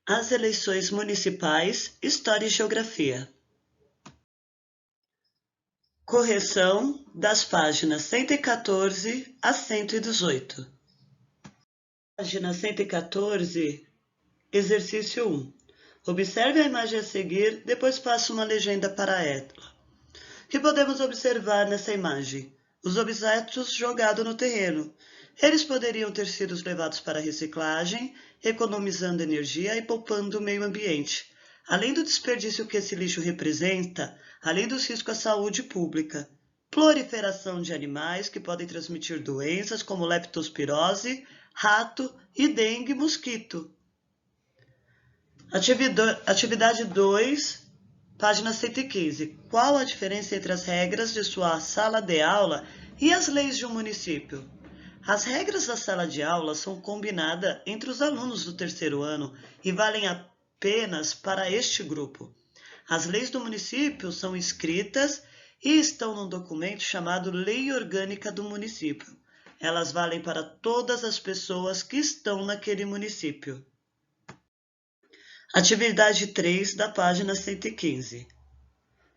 As eleições municipais, História e Geografia. Correção das páginas 114 a 118. Página 114, exercício 1. Observe a imagem a seguir, depois faça uma legenda para ela. O que podemos observar nessa imagem? Os objetos jogados no terreno. Eles poderiam ter sido levados para reciclagem, economizando energia e poupando o meio ambiente. Além do desperdício que esse lixo representa, além dos riscos à saúde pública, proliferação de animais que podem transmitir doenças como leptospirose, rato e dengue mosquito. Atividade 2, página 115. Qual a diferença entre as regras de sua sala de aula e as leis de um município? As regras da sala de aula são combinadas entre os alunos do terceiro ano e valem apenas para este grupo. As leis do município são escritas e estão num documento chamado Lei Orgânica do Município. Elas valem para todas as pessoas que estão naquele município. Atividade 3 da página 115.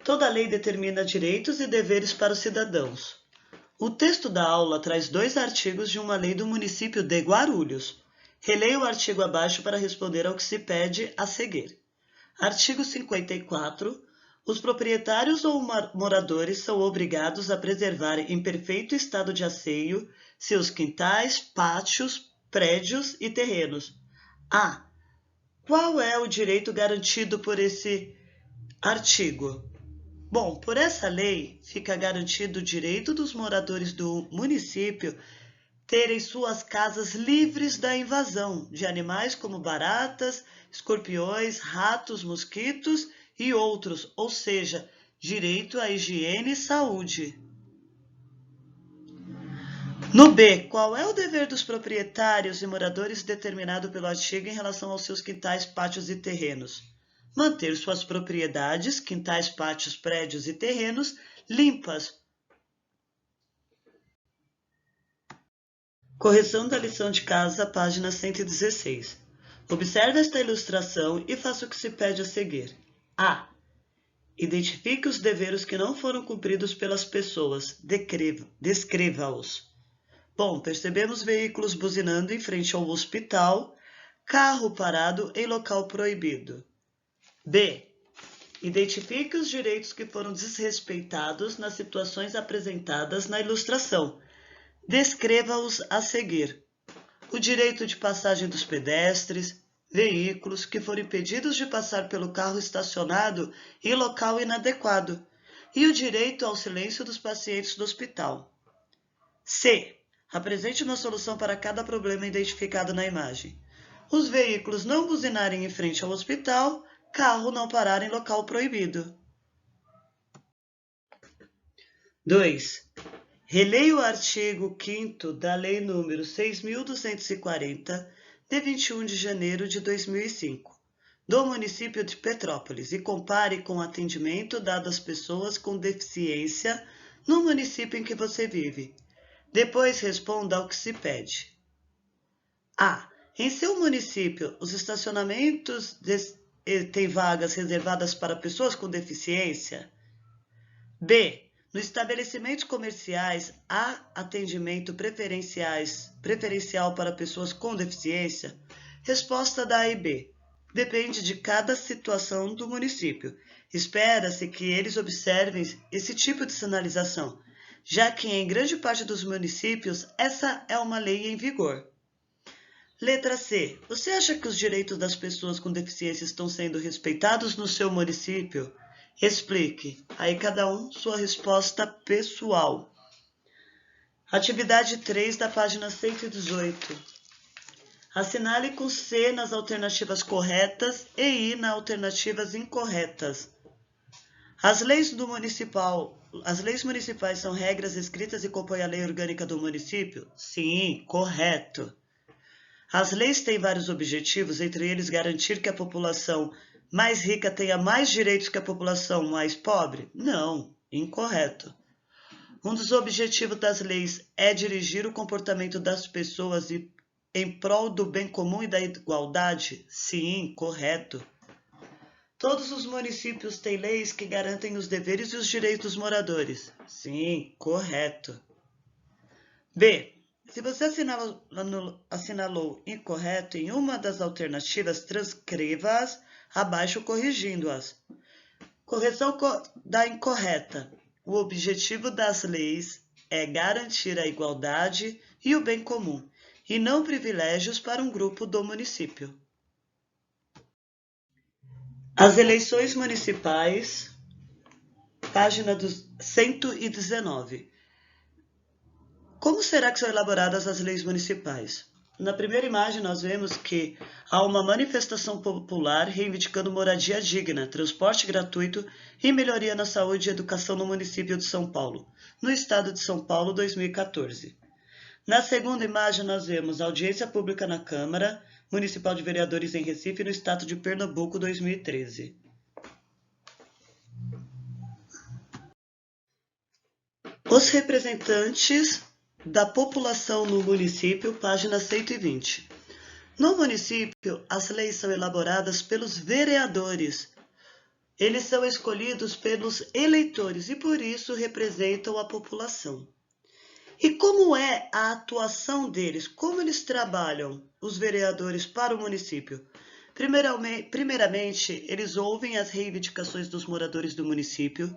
Toda lei determina direitos e deveres para os cidadãos. O texto da aula traz 2 artigos de uma lei do município de Guarulhos. Releia o artigo abaixo para responder ao que se pede a seguir. Artigo 54. Os proprietários ou moradores são obrigados a preservar em perfeito estado de asseio seus quintais, pátios, prédios e terrenos. A. Qual é o direito garantido por esse artigo? Bom, por essa lei fica garantido o direito dos moradores do município terem suas casas livres da invasão de animais como baratas, escorpiões, ratos, mosquitos e outros, ou seja, direito à higiene e saúde. No B, qual é o dever dos proprietários e moradores determinado pelo artigo em relação aos seus quintais, pátios e terrenos? Manter suas propriedades, quintais, pátios, prédios e terrenos limpas. Correção da lição de casa, página 116. Observe esta ilustração e faça o que se pede a seguir. A. Identifique os deveres que não foram cumpridos pelas pessoas. Descreva-os. Bom, percebemos veículos buzinando em frente ao hospital, carro parado em local proibido. B. Identifique os direitos que foram desrespeitados nas situações apresentadas na ilustração. Descreva-os a seguir. O direito de passagem dos pedestres, veículos que foram impedidos de passar pelo carro estacionado em local inadequado, e o direito ao silêncio dos pacientes do hospital. C. Apresente uma solução para cada problema identificado na imagem. Os veículos não buzinarem em frente ao hospital, carro não parar em local proibido. 2. Releia o artigo 5º da Lei nº 6.240, de 21 de janeiro de 2005, do município de Petrópolis e compare com o atendimento dado às pessoas com deficiência no município em que você vive. Depois responda ao que se pede. A. Em seu município, os estacionamentos têm vagas reservadas para pessoas com deficiência? B. Nos estabelecimentos comerciais, há atendimento preferencial para pessoas com deficiência? Resposta da A e B. Depende de cada situação do município. Espera-se que eles observem esse tipo de sinalização, já que em grande parte dos municípios essa é uma lei em vigor. Letra C. Você acha que os direitos das pessoas com deficiência estão sendo respeitados no seu município? Explique. Aí cada um sua resposta pessoal. Atividade 3 da página 118. Assinale com C nas alternativas corretas e I nas alternativas incorretas. As leis municipais são regras escritas e compõem a lei orgânica do município? Sim, correto. As leis têm vários objetivos, entre eles garantir que a população mais rica tenha mais direitos que a população mais pobre? Não, incorreto. Um dos objetivos das leis é dirigir o comportamento das pessoas e em prol do bem comum e da igualdade? Sim, correto. Todos os municípios têm leis que garantem os deveres e os direitos dos moradores? Sim, correto. B. Se você assinalou incorreto em uma das alternativas, transcreva-as abaixo corrigindo-as. Correção da incorreta. O objetivo das leis é garantir a igualdade e o bem comum, e não privilégios para um grupo do município. As eleições municipais, página 119. Como será que são elaboradas as leis municipais? Na primeira imagem, nós vemos que há uma manifestação popular reivindicando moradia digna, transporte gratuito e melhoria na saúde e educação no município de São Paulo, no estado de São Paulo, 2014. Na segunda imagem, nós vemos audiência pública na Câmara Municipal de Vereadores em Recife, no estado de Pernambuco, 2013. Os representantes da população no município, página 120. No município, as leis são elaboradas pelos vereadores. Eles são escolhidos pelos eleitores e, por isso, representam a população. E como é a atuação deles? Como eles trabalham, os vereadores, para o município? Primeiramente, eles ouvem as reivindicações dos moradores do município.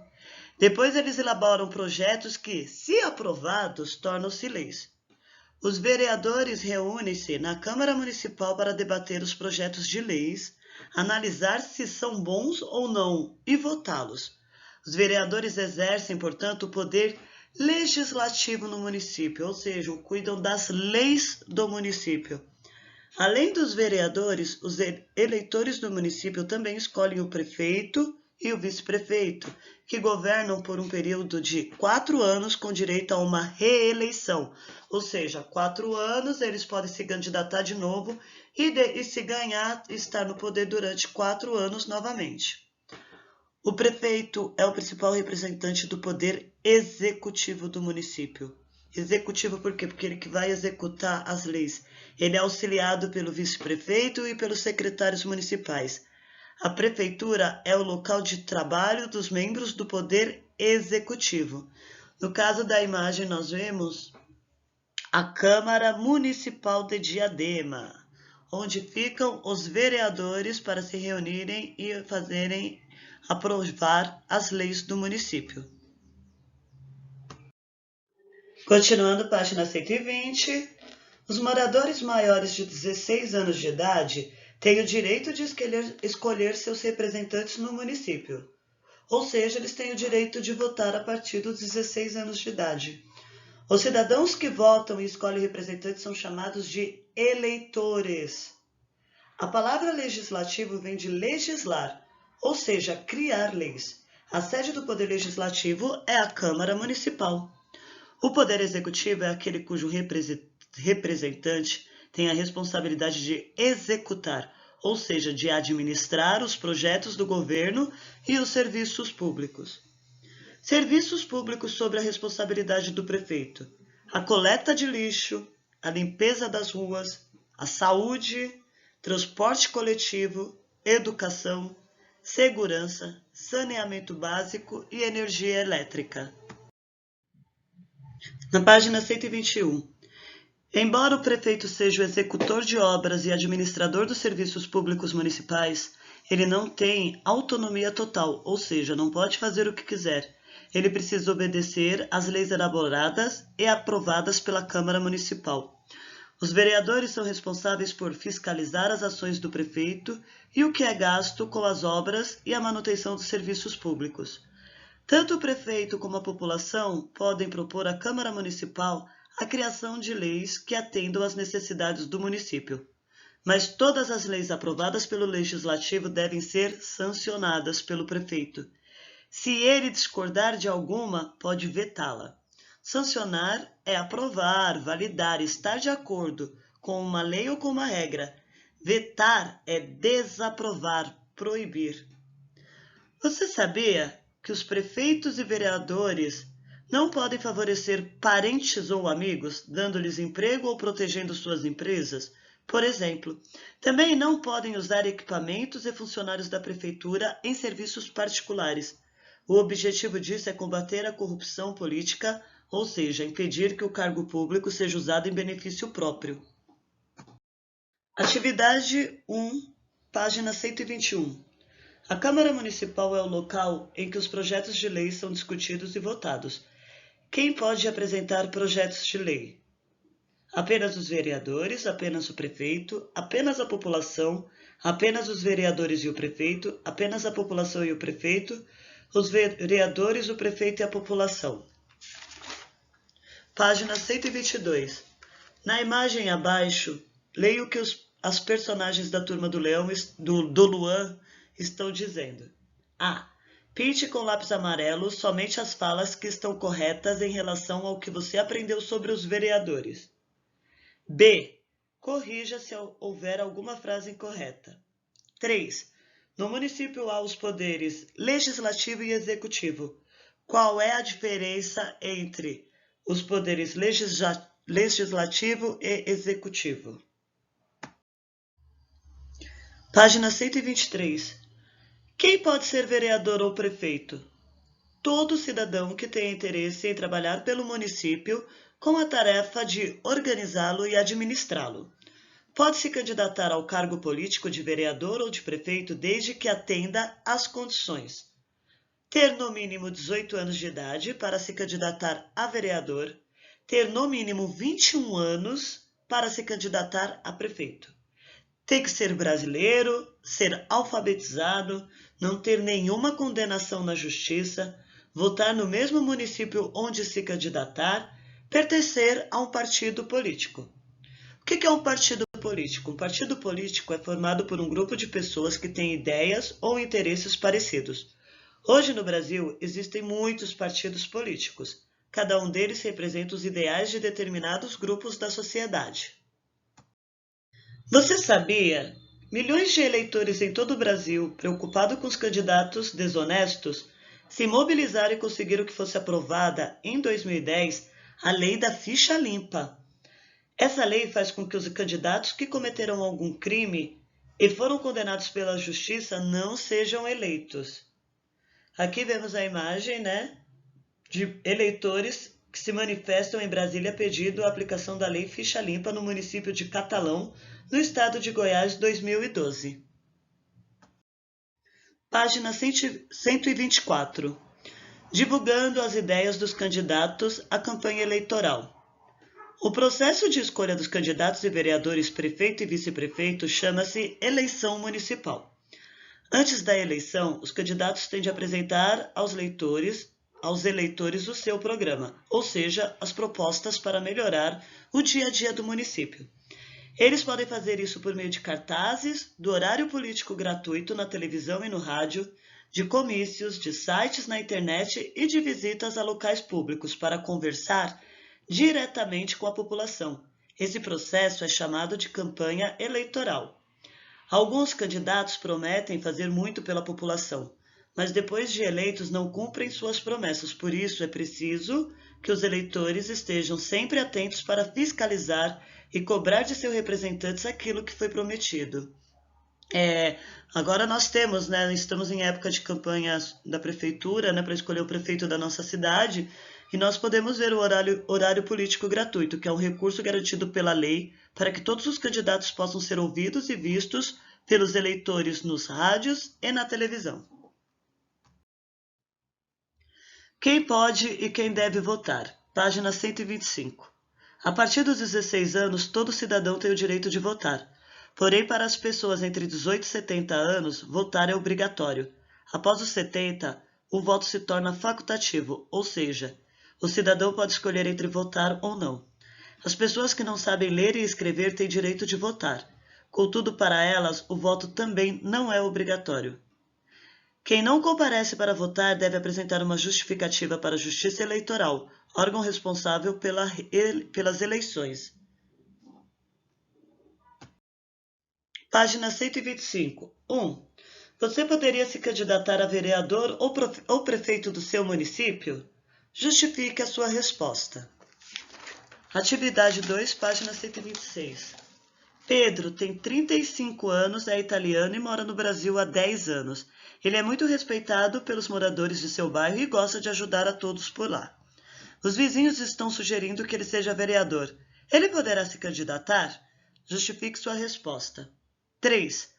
Depois, eles elaboram projetos que, se aprovados, tornam-se leis. Os vereadores reúnem-se na Câmara Municipal para debater os projetos de leis, analisar se são bons ou não e votá-los. Os vereadores exercem, portanto, o poder legislativo no município, ou seja, cuidam das leis do município. Além dos vereadores, os eleitores do município também escolhem o prefeito e o vice-prefeito, que governam por um período de 4 anos com direito a uma reeleição. Ou seja, 4 anos eles podem se candidatar de novo e se ganhar, estar no poder durante 4 anos novamente. O prefeito é o principal representante do poder executivo do município. Executivo por quê? Porque ele que vai executar as leis. Ele é auxiliado pelo vice-prefeito e pelos secretários municipais. A prefeitura é o local de trabalho dos membros do poder executivo. No caso da imagem, nós vemos a Câmara Municipal de Diadema, onde ficam os vereadores para se reunirem e aprovar as leis do município. Continuando, página 120. Os moradores maiores de 16 anos de idade têm o direito de escolher seus representantes no município. Ou seja, eles têm o direito de votar a partir dos 16 anos de idade. Os cidadãos que votam e escolhem representantes são chamados de eleitores. A palavra legislativo vem de legislar, ou seja, criar leis. A sede do Poder Legislativo é a Câmara Municipal. O Poder Executivo é aquele cujo representante tem a responsabilidade de executar, ou seja, de administrar os projetos do governo e os serviços públicos. Serviços públicos sob a responsabilidade do prefeito: a coleta de lixo, a limpeza das ruas, a saúde, transporte coletivo, educação, segurança, saneamento básico e energia elétrica. Na página 121. Embora o prefeito seja o executor de obras e administrador dos serviços públicos municipais, ele não tem autonomia total, ou seja, não pode fazer o que quiser. Ele precisa obedecer às leis elaboradas e aprovadas pela Câmara Municipal. Os vereadores são responsáveis por fiscalizar as ações do prefeito e o que é gasto com as obras e a manutenção dos serviços públicos. Tanto o prefeito como a população podem propor à Câmara Municipal a criação de leis que atendam às necessidades do município. Mas todas as leis aprovadas pelo Legislativo devem ser sancionadas pelo prefeito. Se ele discordar de alguma, pode vetá-la. Sancionar é aprovar, validar, estar de acordo com uma lei ou com uma regra. Vetar é desaprovar, proibir. Você sabia que os prefeitos e vereadores Não podem favorecer parentes ou amigos, dando-lhes emprego ou protegendo suas empresas, por exemplo. Também não podem usar equipamentos e funcionários da prefeitura em serviços particulares. O objetivo disso é combater a corrupção política, ou seja, impedir que o cargo público seja usado em benefício próprio. Atividade 1, página 121. A Câmara Municipal é o local em que os projetos de lei são discutidos e votados. Quem pode apresentar projetos de lei? Apenas os vereadores, apenas o prefeito, apenas a população, apenas os vereadores e o prefeito, apenas a população e o prefeito, os vereadores, o prefeito e a população. Página 122. Na imagem abaixo, leia o que as personagens da Turma do Leão do Luan estão dizendo. A. Pinte com lápis amarelo somente as falas que estão corretas em relação ao que você aprendeu sobre os vereadores. B. Corrija se houver alguma frase incorreta. 3. No município há os poderes legislativo e executivo. Qual é a diferença entre os poderes legislativo e executivo? Página 123. Quem pode ser vereador ou prefeito? Todo cidadão que tenha interesse em trabalhar pelo município com a tarefa de organizá-lo e administrá-lo. Pode se candidatar ao cargo político de vereador ou de prefeito desde que atenda às condições: ter no mínimo 18 anos de idade para se candidatar a vereador, ter no mínimo 21 anos para se candidatar a prefeito. Tem que ser brasileiro, ser alfabetizado, não ter nenhuma condenação na justiça, votar no mesmo município onde se candidatar, pertencer a um partido político. O que é um partido político? Um partido político é formado por um grupo de pessoas que têm ideias ou interesses parecidos. Hoje no Brasil existem muitos partidos políticos. Cada um deles representa os ideais de determinados grupos da sociedade. Você sabia? Milhões de eleitores em todo o Brasil, preocupados com os candidatos desonestos, se mobilizaram e conseguiram que fosse aprovada, em 2010, a Lei da Ficha Limpa. Essa lei faz com que os candidatos que cometeram algum crime e foram condenados pela justiça não sejam eleitos. Aqui vemos a imagem, de eleitores que se manifestam em Brasília pedindo a aplicação da Lei Ficha Limpa no município de Catalão, no estado de Goiás, 2012. Página 124. Divulgando as ideias dos candidatos à campanha eleitoral. O processo de escolha dos candidatos e vereadores prefeito e vice-prefeito chama-se eleição municipal. Antes da eleição, os candidatos têm de apresentar aos eleitores o seu programa, ou seja, as propostas para melhorar o dia a dia do município. Eles podem fazer isso por meio de cartazes, do horário político gratuito na televisão e no rádio, de comícios, de sites na internet e de visitas a locais públicos para conversar diretamente com a população. Esse processo é chamado de campanha eleitoral. Alguns candidatos prometem fazer muito pela população, mas depois de eleitos não cumprem suas promessas. Por isso é preciso que os eleitores estejam sempre atentos para fiscalizar e cobrar de seus representantes aquilo que foi prometido. Agora nós estamos em época de campanha da prefeitura, para escolher o prefeito da nossa cidade, e nós podemos ver o horário político gratuito, que é um recurso garantido pela lei para que todos os candidatos possam ser ouvidos e vistos pelos eleitores nos rádios e na televisão. Quem pode e quem deve votar? Página 125. A partir dos 16 anos, todo cidadão tem o direito de votar. Porém, para as pessoas entre 18 e 70 anos, votar é obrigatório. Após os 70, o voto se torna facultativo, ou seja, o cidadão pode escolher entre votar ou não. As pessoas que não sabem ler e escrever têm direito de votar. Contudo, para elas, o voto também não é obrigatório. Quem não comparece para votar deve apresentar uma justificativa para a Justiça Eleitoral, órgão responsável pelas eleições. Página 125. 1. Você poderia se candidatar a vereador ou prefeito do seu município? Justifique a sua resposta. Atividade 2, página 126. Pedro tem 35 anos, é italiano e mora no Brasil há 10 anos. Ele é muito respeitado pelos moradores de seu bairro e gosta de ajudar a todos por lá. Os vizinhos estão sugerindo que ele seja vereador. Ele poderá se candidatar? Justifique sua resposta. 3.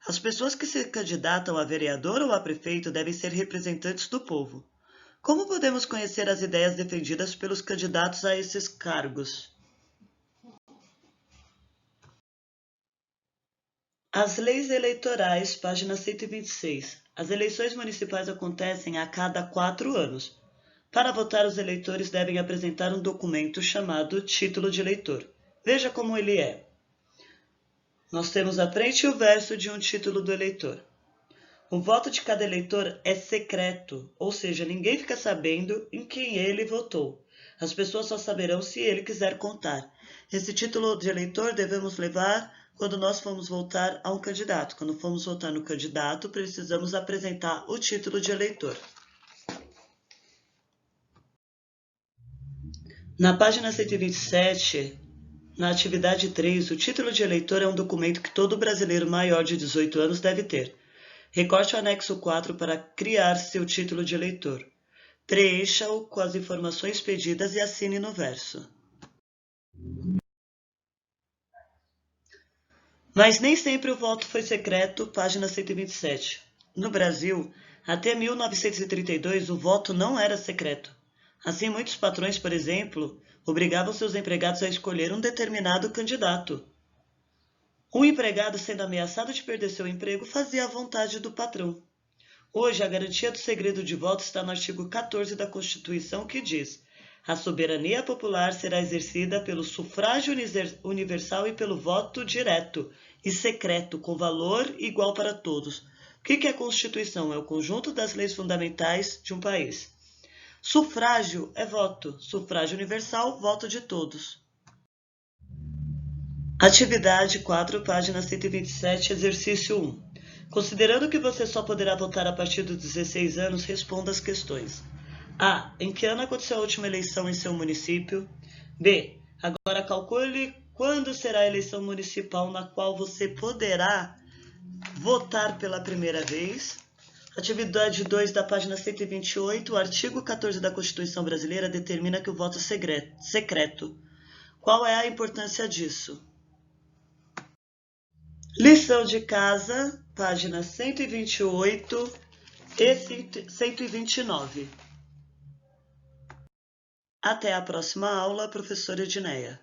As pessoas que se candidatam a vereador ou a prefeito devem ser representantes do povo. Como podemos conhecer as ideias defendidas pelos candidatos a esses cargos? As leis eleitorais, página 126. As eleições municipais acontecem a cada 4 anos. Para votar, os eleitores devem apresentar um documento chamado título de eleitor. Veja como ele é. Nós temos a frente e o verso de um título do eleitor. O voto de cada eleitor é secreto, ou seja, ninguém fica sabendo em quem ele votou. As pessoas só saberão se ele quiser contar. Esse título de eleitor devemos levar quando nós formos votar a um candidato. Quando formos votar no candidato, precisamos apresentar o título de eleitor. Na página 127, na atividade 3, o título de eleitor é um documento que todo brasileiro maior de 18 anos deve ter. Recorte o anexo 4 para criar seu título de eleitor. Preencha-o com as informações pedidas e assine no verso. Mas nem sempre o voto foi secreto, página 127. No Brasil, até 1932, o voto não era secreto. Assim, muitos patrões, por exemplo, obrigavam seus empregados a escolher um determinado candidato. Um empregado, sendo ameaçado de perder seu emprego, fazia a vontade do patrão. Hoje, a garantia do segredo de voto está no artigo 14 da Constituição, que diz: a soberania popular será exercida pelo sufrágio universal e pelo voto direto e secreto, com valor igual para todos. O que é a Constituição? É o conjunto das leis fundamentais de um país. Sufrágio é voto. Sufrágio universal, voto de todos. Atividade 4, página 127, exercício 1. Considerando que você só poderá votar a partir dos 16 anos, responda as questões. A. Em que ano aconteceu a última eleição em seu município? B. Agora calcule quando será a eleição municipal na qual você poderá votar pela primeira vez. Atividade 2 da página 128, o artigo 14 da Constituição Brasileira determina que o voto é secreto. Qual é a importância disso? Lição de casa, página 128 e 129. Até a próxima aula, professora Edneia.